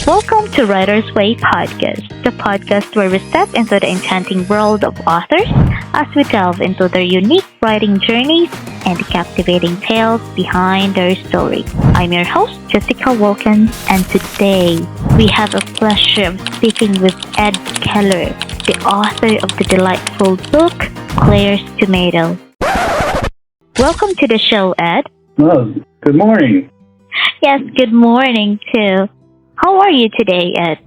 Welcome to Writer's Way Podcast, the podcast where we step into the enchanting world of authors as we delve into their unique writing journeys and the captivating tales behind their stories. I'm your host, Jessica Wilkins, and today we have a pleasure of speaking with Ed Keller, the author of the delightful book, Claire's Tomato. Welcome to the show, Ed. Oh, good morning. Yes, good morning, too. How are you today, Ed?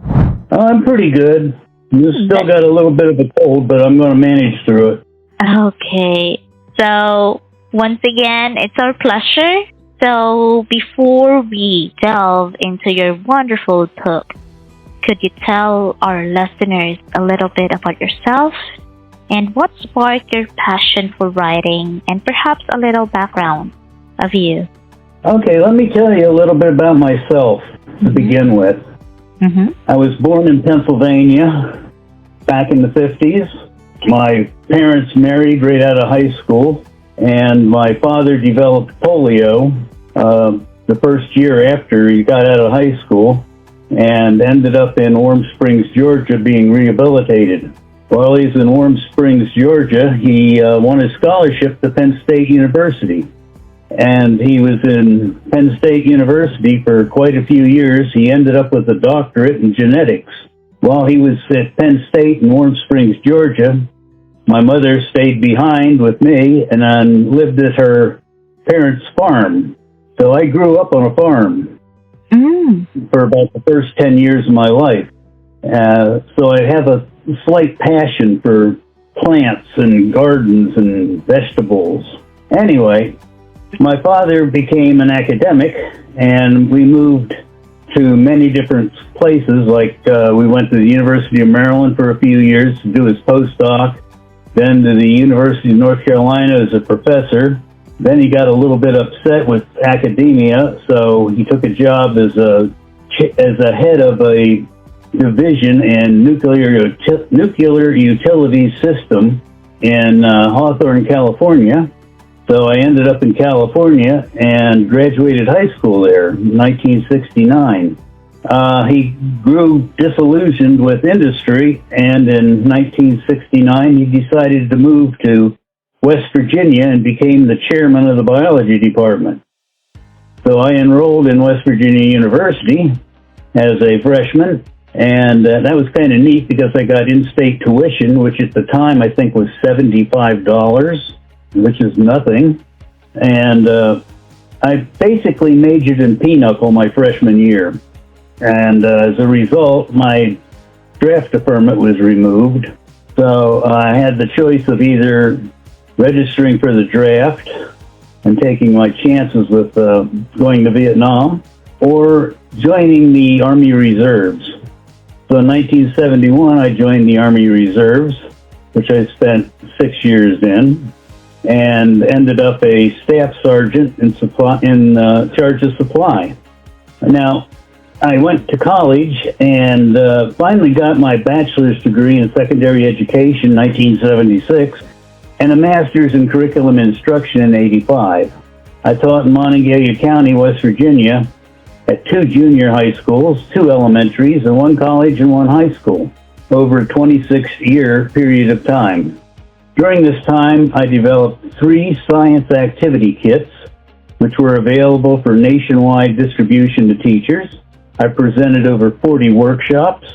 I'm pretty good. You still got a little bit of a cold, but I'm going to manage through it. Okay. So, once again, it's our pleasure. So, before we delve into your wonderful book, could you tell our listeners a little bit about yourself and what sparked your passion for writing and perhaps a little background of you? Okay, let me tell you a little bit about myself to begin with. I was born in Pennsylvania back in the 50s. My parents married right out of high school, and my father developed polio the first year after he got out of high school and ended up in Warm Springs, Georgia, being rehabilitated. While he's in Warm Springs, Georgia, he won a scholarship to Penn State University. And he was in Penn State University for quite a few years. He ended up with a doctorate in genetics. While he was at Penn State in Warm Springs, Georgia, my mother stayed behind with me and lived at her parents' farm. So I grew up on a farm for about the first 10 years of my life. So I have a slight passion for plants and gardens and vegetables. Anyway, my father became an academic, and we moved to many different places. Like we went to the University of Maryland for a few years to do his postdoc, then to the University of North Carolina as a professor. Then he got a little bit upset with academia, so he took a job as a head of a division in nuclear utility system in Hawthorne, California. So I ended up in California and graduated high school there in 1969. He grew disillusioned with industry, and in 1969 he decided to move to West Virginia and became the chairman of the biology department. So I enrolled in West Virginia University as a freshman, and that was kind of neat because I got in-state tuition, which at the time I think was $75. Which is nothing. And I basically majored in pinochle my freshman year. And as a result, my draft deferment was removed. So I had the choice of either registering for the draft and taking my chances with going to Vietnam or joining the Army Reserves. So in 1971, I joined the Army Reserves, which I spent 6 years in, and ended up a staff sergeant in charge of supply. Now, I went to college and finally got my bachelor's degree in secondary education in 1976 and a master's in curriculum instruction in 85. I taught in Montague County, West Virginia, at 2 junior high schools, 2 elementaries, and 1 college and 1 high school over a 26-year period of time. During this time, I developed 3 science activity kits, which were available for nationwide distribution to teachers. I presented over 40 workshops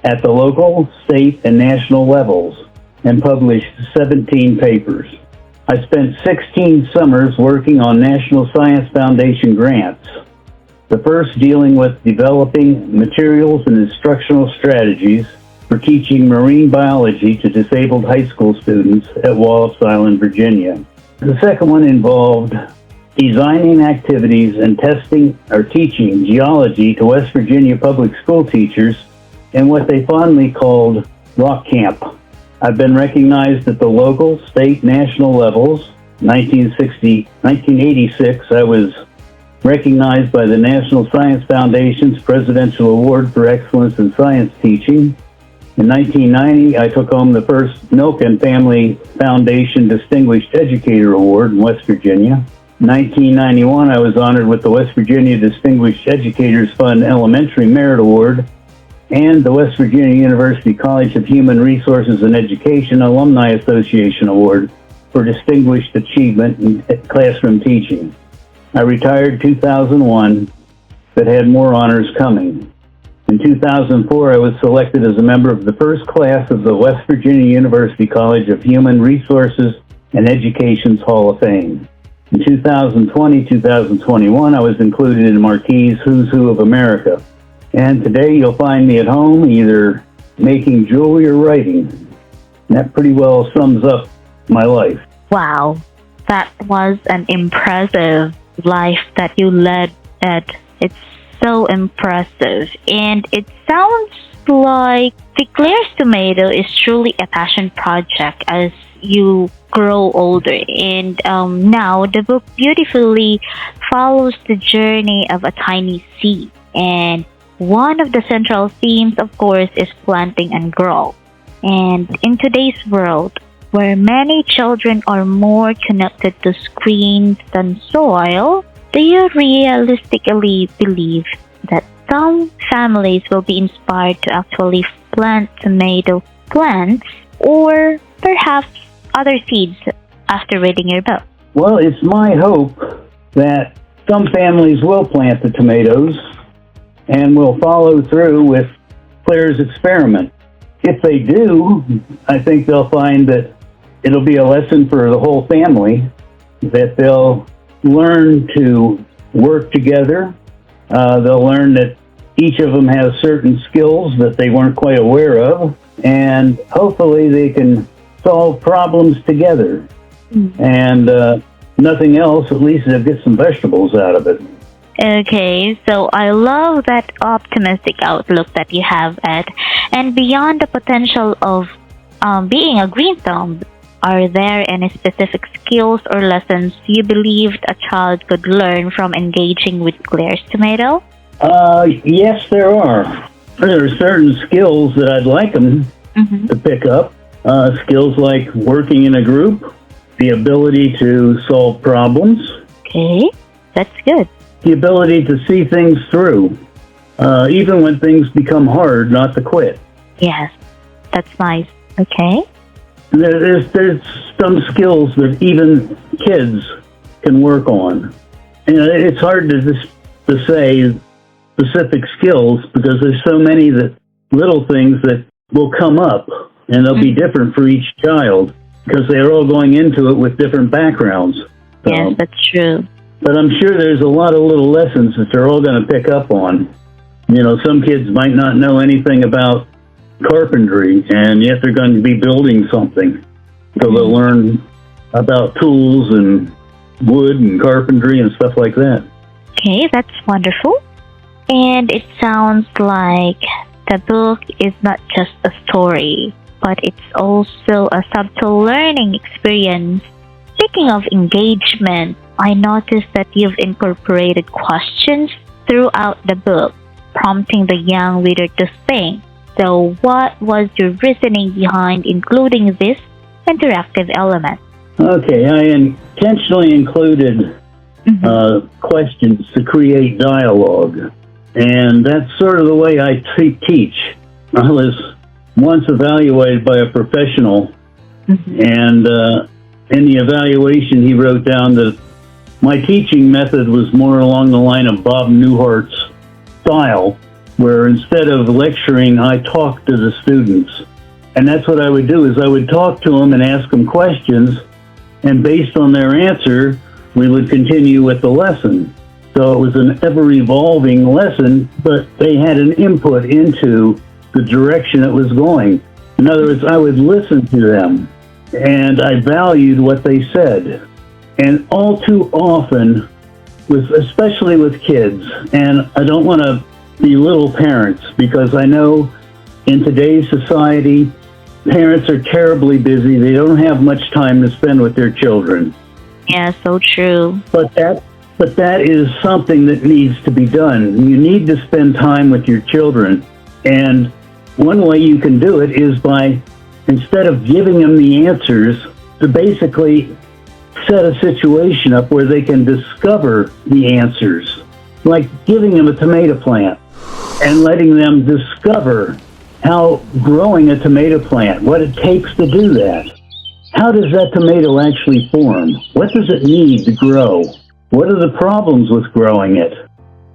at the local, state, and national levels and published 17 papers. I spent 16 summers working on National Science Foundation grants, the first dealing with developing materials and instructional strategies for teaching marine biology to disabled high school students at Wallops Island, Virginia. The second one involved designing activities and testing or teaching geology to West Virginia public school teachers in what they fondly called rock camp. I've been recognized at the local, state, national levels. 1986, I was recognized by the National Science Foundation's Presidential Award for Excellence in Science Teaching. In 1990, I took home the first Milk and Family Foundation Distinguished Educator Award in West Virginia. 1991, I was honored with the West Virginia Distinguished Educators Fund Elementary Merit Award and the West Virginia University College of Human Resources and Education Alumni Association Award for Distinguished Achievement in Classroom Teaching. I retired in 2001, but had more honors coming. In 2004, I was selected as a member of the first class of the West Virginia University College of Human Resources and Education's Hall of Fame. In 2020-2021, I was included in Marquis' Who's Who of America. And today you'll find me at home either making jewelry or writing. And that pretty well sums up my life. Wow, that was an impressive life that you led, Ed. It's so impressive. And it sounds like the Claire's Tomato is truly a passion project as you grow older. And now the book beautifully follows the journey of a tiny seed. And one of the central themes, of course, is planting and grow. And in today's world, where many children are more connected to screens than soil, do you realistically believe that some families will be inspired to actually plant tomato plants or perhaps other seeds after reading your book? Well, it's my hope that some families will plant the tomatoes and will follow through with Claire's experiment. If they do, I think they'll find that it'll be a lesson for the whole family, that they'll learn to work together. They'll learn that each of them has certain skills that they weren't quite aware of, and hopefully they can solve problems together. And nothing else, at least they'll get some vegetables out of it. Okay, so I love that optimistic outlook that you have, Ed. And beyond the potential of being a green thumb, are there any specific skills or lessons you believed a child could learn from engaging with Claire's Tomato? Yes, there are. There are certain skills that I'd like them to pick up. Skills like working in a group, the ability to solve problems. Okay, that's good. The ability to see things through, even when things become hard, not to quit. Yes, that's nice. Okay. There's some skills that even kids can work on. And it's hard to say specific skills because there's so many little things that will come up, and they'll be different for each child because they're all going into it with different backgrounds. Yes, that's true. But I'm sure there's a lot of little lessons that they're all going to pick up on. You know, some kids might not know anything about carpentry, and yet they're going to be building something. So they'll learn about tools and wood and carpentry and stuff like that. Okay, that's wonderful. And it sounds like the book is not just a story, but it's also a subtle learning experience. Speaking of engagement, I noticed that you've incorporated questions throughout the book, prompting the young reader to think. So what was your reasoning behind including this interactive element? Okay, I intentionally included questions to create dialogue. And that's sort of the way I teach. I was once evaluated by a professional, and in the evaluation he wrote down that my teaching method was more along the line of Bob Newhart's style, where instead of lecturing, I talked to the students. And that's what I would do, is I would talk to them and ask them questions, and based on their answer, we would continue with the lesson. So it was an ever-evolving lesson, but they had an input into the direction it was going. In other words, I would listen to them, and I valued what they said. And all too often, especially with kids, and I don't want to belittle parents, because I know in today's society, parents are terribly busy. They don't have much time to spend with their children. Yeah, so true. But that is something that needs to be done. You need to spend time with your children. And one way you can do it is by, instead of giving them the answers, to basically set a situation up where they can discover the answers, like giving them a tomato plant and letting them discover how growing a tomato plant, what it takes to do that. How does that tomato actually form? What does it need to grow? What are the problems with growing it?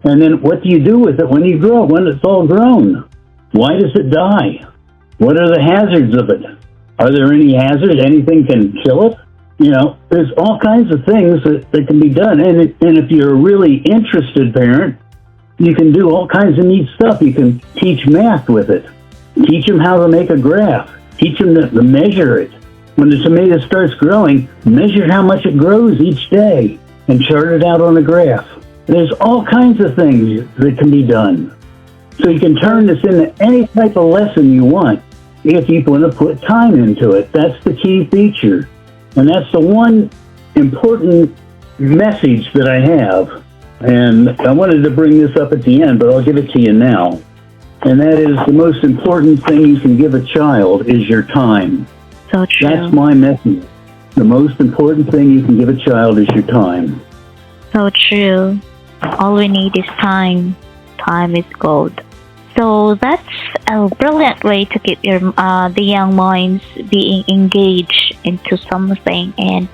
And then what do you do with it when you grow, when it's all grown? Why does it die? What are the hazards of it? Are there any hazards? Anything can kill it? You know, there's all kinds of things that can be done. And if you're a really interested parent, you can do all kinds of neat stuff. You can teach math with it. Teach them how to make a graph. Teach them to measure it. When the tomato starts growing, measure how much it grows each day and chart it out on a graph. There's all kinds of things that can be done. So you can turn this into any type of lesson you want if you want to put time into it. That's the key feature. And that's the one important message that I have. And I wanted to bring this up at the end, but I'll give it to you now. And that is the most important thing you can give a child is your time. So true. That's my message. The most important thing you can give a child is your time. So true. All we need is time. Time is gold. So that's a brilliant way to keep the young minds being engaged into something. And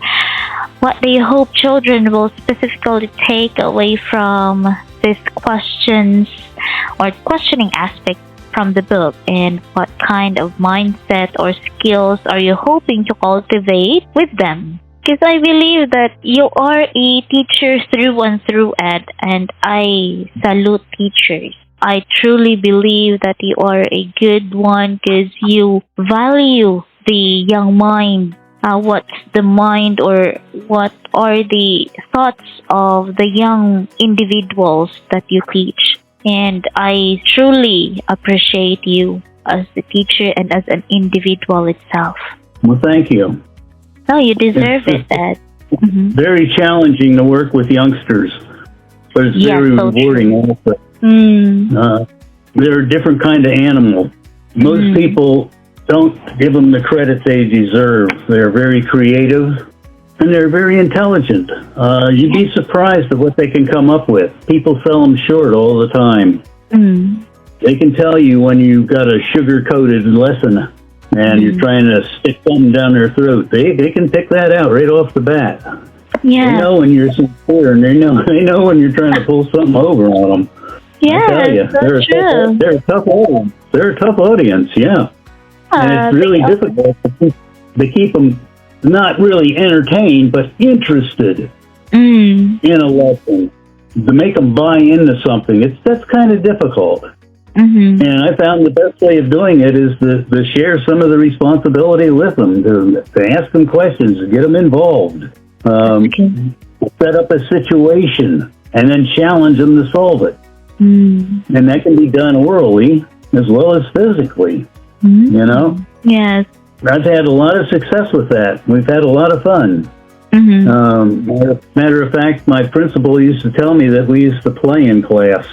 what do you hope children will specifically take away from these questions or questioning aspect from the book? And what kind of mindset or skills are you hoping to cultivate with them? Because I believe that you are a teacher through and through, Ed, and I salute teachers. I truly believe that you are a good one because you value the young mind. What's the mind or what are the thoughts of the young individuals that you teach? And I truly appreciate you as a teacher and as an individual itself. Well, thank you. No, you deserve it, Ed. Mm-hmm. Very challenging to work with youngsters, but it's very rewarding also. They're a different kind of animal. Most people don't give them the credit they deserve. They're very creative and they're very intelligent. You'd be surprised at what they can come up with. People sell them short all the time. They can tell you when you've got a sugar-coated lesson and you're trying to stick something down their throat. They can pick that out right off the bat. Yeah. They know when you're sincere, and they know when you're trying to pull something over on them. Yeah, I tell you, they're a tough audience. They're a tough audience, yeah. And it's really difficult to keep them not really entertained, but interested in a lesson. To make them buy into something, that's kind of difficult. And I found the best way of doing it is to share some of the responsibility with them, to ask them questions, to get them involved, set up a situation, and then challenge them to solve it. And that can be done orally as well as physically, you know? Yes. I've had a lot of success with that. We've had a lot of fun. Matter of fact, my principal used to tell me that we used to play in class.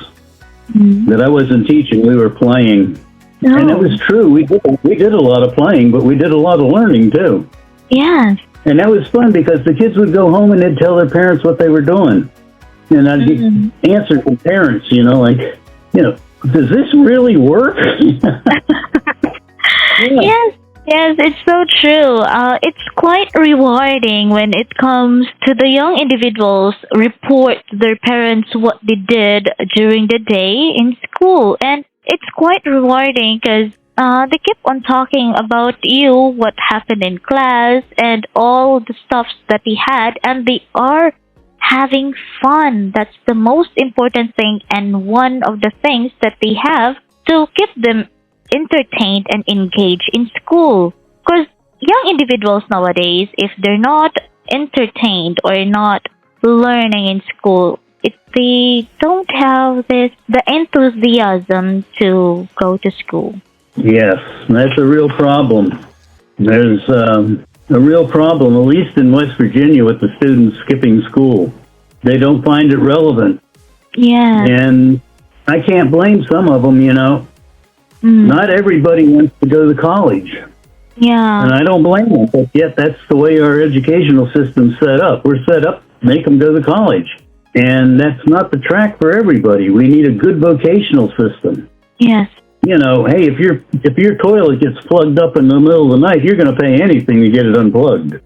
That I wasn't teaching, we were playing. And it was true. We did a lot of playing, but we did a lot of learning too. Yes. And that was fun because the kids would go home and they'd tell their parents what they were doing. And I'd get answers from parents, like, does this really work? Yes, it's so true. It's quite rewarding when it comes to the young individuals report to their parents what they did during the day in school. And it's quite rewarding because they keep on talking about you, what happened in class, and all the stuff that they had. And they are having fun. That's the most important thing and one of the things that they have to keep them entertained and engaged in school. Because young individuals nowadays, if they're not entertained or not learning in school, if they don't have the enthusiasm to go to school. Yes, that's a real problem. There's a real problem, at least in West Virginia, with the students skipping school. They don't find it relevant. Yeah. And I can't blame some of them, Not everybody wants to go to college. Yeah. And I don't blame them, but yet that's the way our educational system's set up. We're set up to make them go to college. And that's not the track for everybody. We need a good vocational system. Yes. You know, hey, if your toilet gets plugged up in the middle of the night, you're going to pay anything to get it unplugged.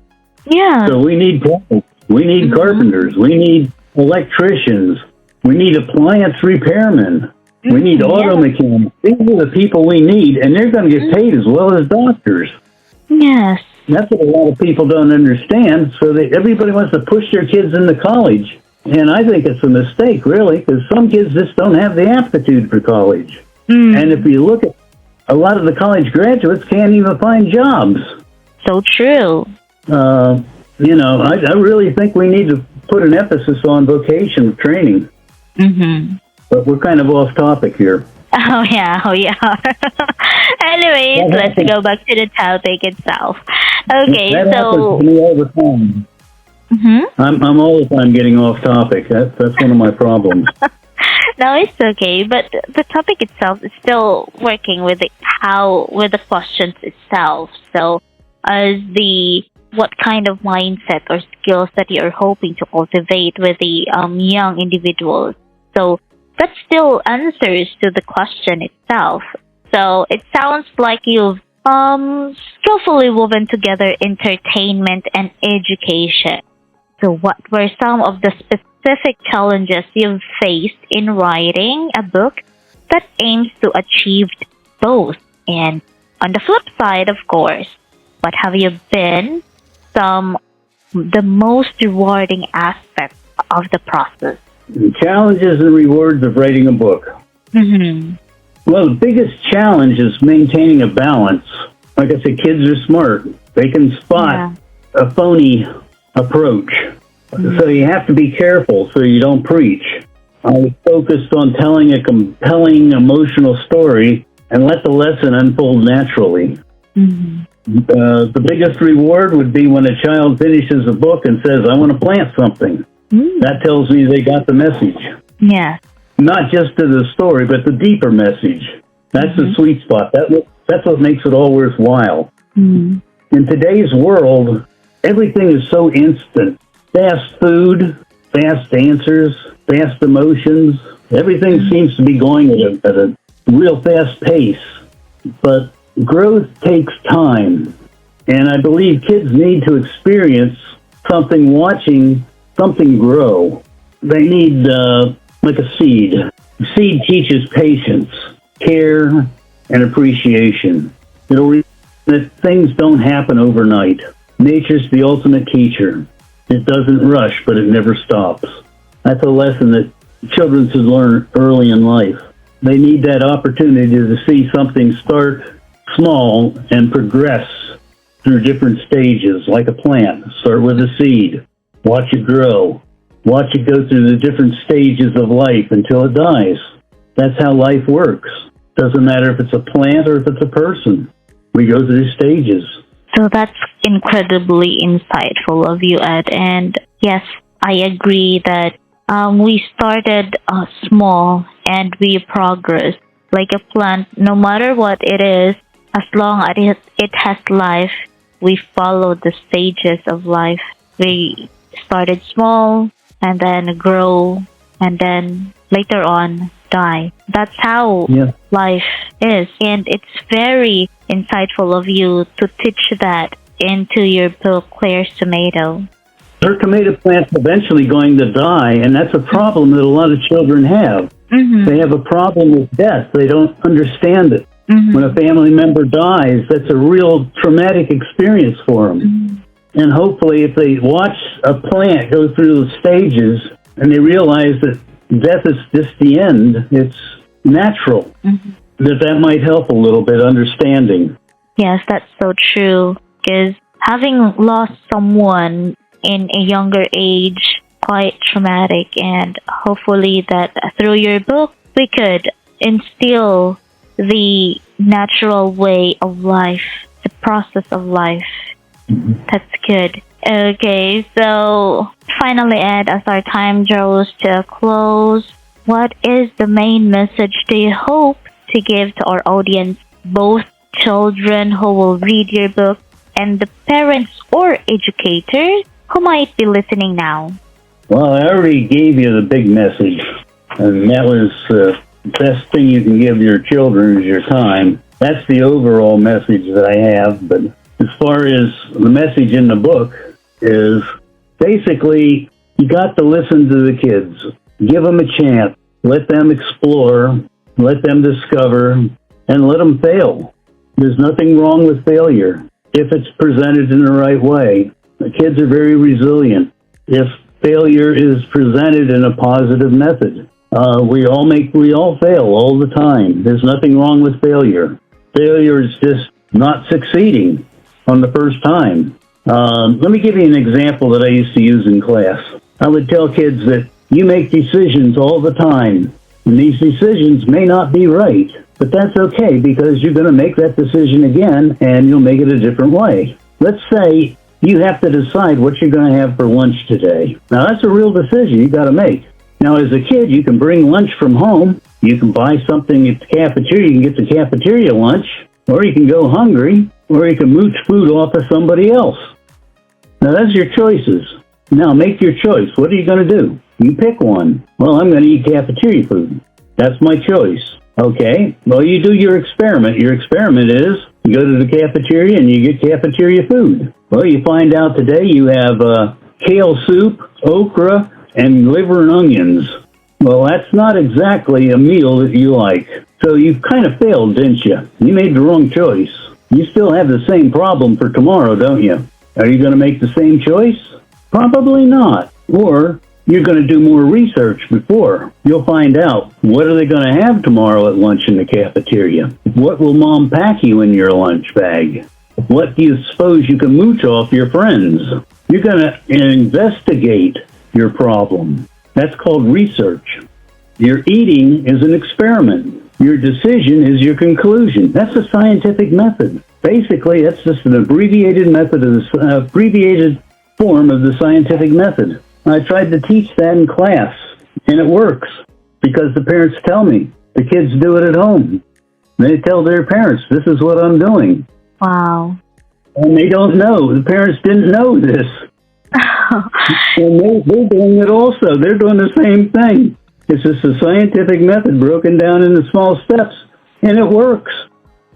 Yeah. So we need plumbers, we need carpenters, we need electricians, we need appliance repairmen, we need auto mechanics. These are the people we need, and they're going to get paid as well as doctors. Yes. That's what a lot of people don't understand. So everybody wants to push their kids into college. And I think it's a mistake, really, because some kids just don't have the aptitude for college. And if you look at a lot of the college graduates can't even find jobs. So true. You know, I really think we need to put an emphasis on vocational training. But we're kind of off topic here. Oh, yeah. Anyways, let's go back to the topic itself. Okay, that happens to me all the time. I'm all the time getting off topic. That's one of my problems. No, it's okay. But the topic itself is still working with the questions itself. So, what kind of mindset or skills that you're hoping to cultivate with the young individuals. So that still answers to the question itself. So it sounds like you've skillfully woven together entertainment and education. So what were some of the specific challenges you've faced in writing a book that aims to achieve both? And on the flip side, of course, what have you been the most rewarding aspects of the process? The challenges and rewards of writing a book. Well, the biggest challenge is maintaining a balance. Like I said, kids are smart. They can spot a phony approach. So you have to be careful so you don't preach. I was focused on telling a compelling emotional story and let the lesson unfold naturally. The biggest reward would be when a child finishes a book and says, I want to plant something. That tells me they got the message. Yeah. Not just to the story, but the deeper message. That's the sweet spot. That's what makes it all worthwhile. In today's world, everything is so instant. Fast food, fast answers, fast emotions. Everything seems to be going at a real fast pace. But growth takes time. And I believe kids need to experience something, watching something grow. They need, like a seed. A seed teaches patience, care, and appreciation. That things don't happen overnight. Nature's the ultimate teacher. It doesn't rush, but it never stops. That's a lesson that children should learn early in life. They need that opportunity to see something start small and progress through different stages, like a plant. Start with a seed. Watch it grow. Watch it go through the different stages of life until it dies. That's how life works. Doesn't matter if it's a plant or if it's a person. We go through stages. So that's incredibly insightful of you, Ed. And yes, I agree that we started small and we progress like a plant. No matter what it is, as long as it has life, we follow the stages of life. We started small and then grow and then later on die. That's how life is. And it's very insightful of you to teach that into your book, Claire's Tomato. Her tomato plant's eventually going to die, and that's a problem that a lot of children have. They have a problem with death. They don't understand it. When a family member dies, that's a real traumatic experience for them. And hopefully if they watch a plant go through the stages and they realize that death is just the end, it's natural, that might help a little bit understanding. Yes, that's so true. Because having lost someone in a younger age, quite traumatic, and hopefully that through your book, we could instill the natural way of life, the process of life. That's good. Okay, so finally, Ed, as our time draws to a close, what is the main message do you hope to give to our audience, both children who will read your book and the parents or educators who might be listening now? Well, I already gave you the big message, and that was the best thing you can give your children is your time. That's the overall message that I have, but as far as the message in the book is basically you got to listen to the kids. Give them a chance. Let them explore. Let them discover, and let them fail. There's nothing wrong with failure if it's presented in the right way. The kids are very resilient if failure is presented in a positive method. We all fail all the time. There's nothing wrong with failure. Failure is just not succeeding on the first time. Let me give you an example that I used to use in class. I would tell kids that you make decisions all the time, and these decisions may not be right, but that's okay because you're going to make that decision again, and you'll make it a different way. Let's say you have to decide what you're going to have for lunch today. Now, that's a real decision you got to make. Now, as a kid, you can bring lunch from home. You can buy something at the cafeteria. You can get the cafeteria lunch, or you can go hungry, or you can mooch food off of somebody else. Now, that's your choices. Now, make your choice. What are you going to do? You pick one. Well, I'm going to eat cafeteria food. That's my choice. Okay. Well, you do your experiment. Your experiment is you go to the cafeteria and you get cafeteria food. Well, you find out today you have kale soup, okra, and liver and onions. Well, that's not exactly a meal that you like. So you kind of failed, didn't you? You made the wrong choice. You still have the same problem for tomorrow, don't you? Are you going to make the same choice? Probably not. Or you're going to do more research before. You'll find out, what are they going to have tomorrow at lunch in the cafeteria? What will Mom pack you in your lunch bag? What do you suppose you can mooch off your friends? You're going to investigate your problem. That's called research. Your eating is an experiment. Your decision is your conclusion. That's a scientific method. Basically, that's just an abbreviated form of the scientific method. I tried to teach that in class, and it works because the parents tell me. The kids do it at home. They tell their parents, this is what I'm doing. Wow. And they don't know. The parents didn't know this. And they're doing it also. They're doing the same thing. It's just a scientific method broken down into small steps, and it works.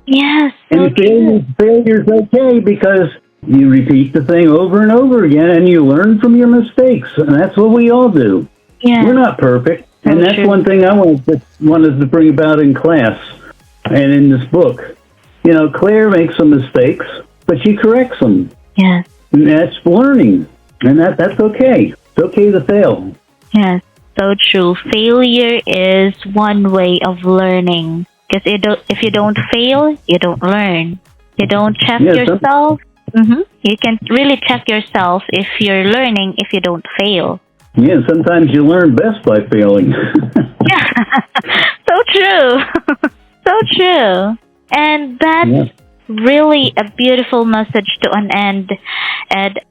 Yes. And failure's okay because you repeat the thing over and over again, and you learn from your mistakes, and that's what we all do. Yeah. We're not perfect, and that's one thing I wanted to bring about in class and in this book. You know, Claire makes some mistakes, but she corrects them. Yes. And that's learning, and that's okay. It's okay to fail. Yes, so true. Failure is one way of learning. Because if you don't fail, you don't learn. You don't check yourself. You can really check yourself if you're learning if you don't fail. Yeah, sometimes you learn best by failing. Yeah, so true. So true. And that's really a beautiful message to an end, Ed.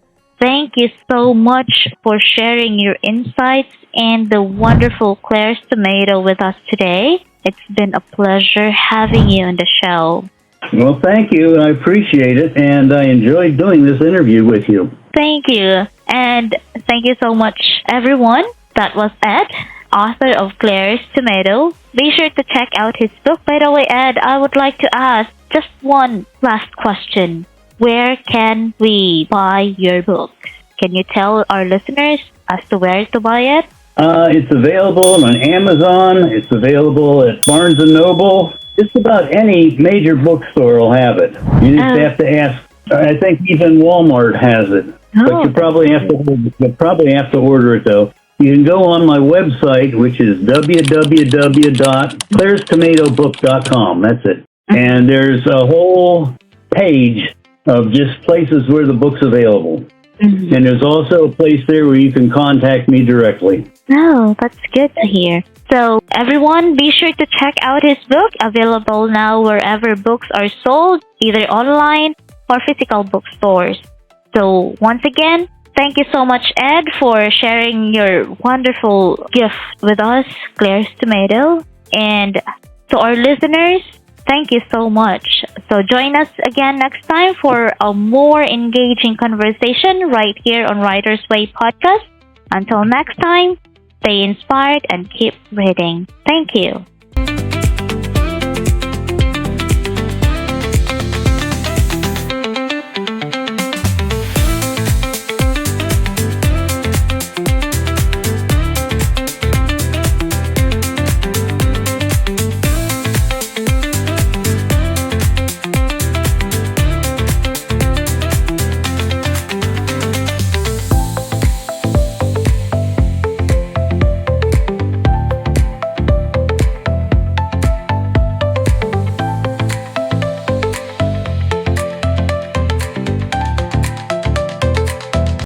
Thank you so much for sharing your insights and the wonderful Claire's Tomato with us today. It's been a pleasure having you on the show. Well, thank you. I appreciate it, and I enjoyed doing this interview with you. Thank you. And thank you so much, everyone. That was Ed, author of Claire's Tomato. Be sure to check out his book. By the way, Ed, I would like to ask just one last question. Where can we buy your book? Can you tell our listeners as to where to buy it? It's available on Amazon. It's available at Barnes & Noble. Just about any major bookstore will have it. You just have to ask. I think even Walmart has it. But you probably have to order it, though. You can go on my website, which is www.clairstomatobook.com. That's it. And there's a whole page of just places where the book's available. And there's also a place there where you can contact me directly. Oh, that's good to hear. So, everyone, be sure to check out his book, available now wherever books are sold, either online or physical bookstores. So, once again, thank you so much, Ed, for sharing your wonderful gift with us, Claire's Tomato. And to our listeners, thank you so much. So join us again next time for a more engaging conversation right here on Writer's Way podcast. Until next time, stay inspired and keep reading. Thank you.